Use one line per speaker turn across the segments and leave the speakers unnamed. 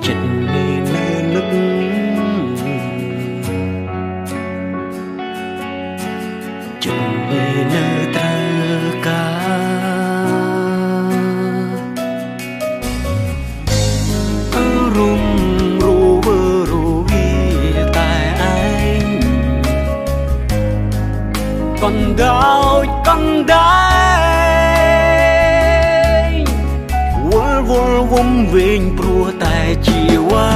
ចិត្តនេះនៅនឹកចិត្តនេះនៅត្រូវការអរុំរូវីតែឯងកណ្ដោយកណ្ដែងវល់វំវិញព្រោះតែជាវ៉ា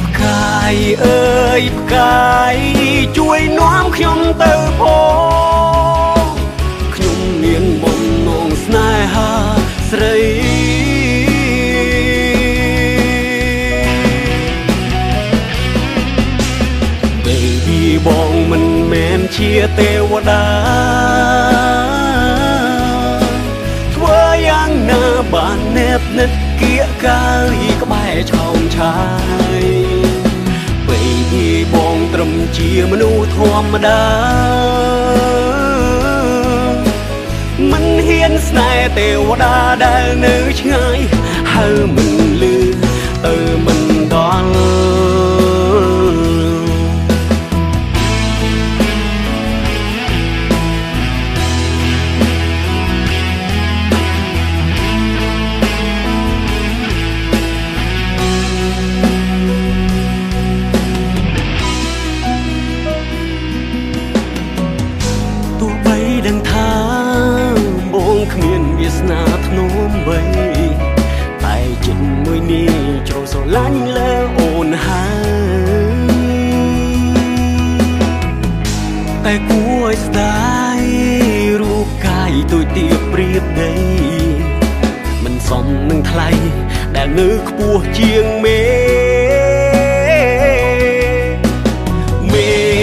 ផ្កាយអើយផ្កាយជួយនាំខ្ញុំទៅផងខ្ញុំមានបំណងស្នេហាស្រី Baby បងមិនមែនជាទេវតាធ្វើយ៉ាងណាបានណែបនិតគៀកកាយក្បែរឆោមឆាយ Baby បងត្រឹមជាមនុស្សធម្មតាមិនហ៊ានស្នេហ៍ទេវតាដែលនៅឆ្ងាយហើមិនលឺទៅមិនដល់ដឹងថាបងគ្មានវាសនាធ្នមបីតែចិត្តមួយនេះចូលស្រឡាញ់លើអូនហើយតែគួរឲ្យស្ដាយរូបកាយទូចទាបប្រៀបដីមិនសមនឹងថ្លៃដែលនៅខ្ពស់ជាងមេ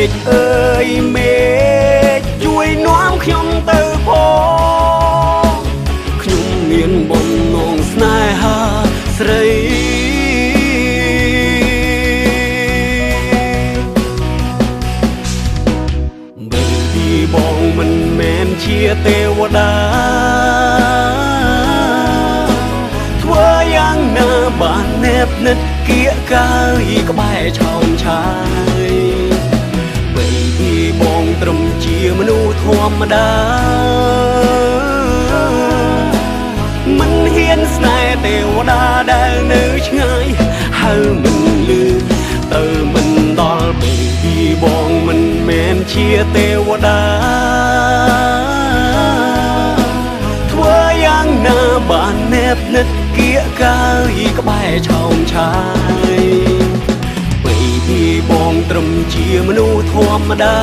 ឃអើយមេឃជួយនាំខ្ញុំទៅផងខ្ញុំមានបំណងស្នេហាស្រី Baby បងមិនមែនជាទេវតាធ្វើយ៉ាងណាបានណែបនិតគៀកកាយក្បែរឆោមឆាយ Baby បងត្រឹមជាមនុស្សធម្មតាមិនហ៊ានស្នេហ៍ទេវតាដែលនៅឆ្ងាយហើមិនលឺទៅមិនដល់ Baby បងមិនមែនជាទេវតាធ្វើយ៉ាងណាបានណែបនិតគៀកកាយក្បែរឆោមឆាយ Baby បងត្រឹមជាមនុស្សធម្មតា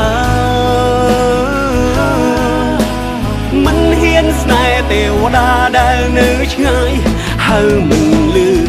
មិនហ៊ានស្នេហ៍ទេវតាដែលនៅឆ្ងាយហើមិនលឺ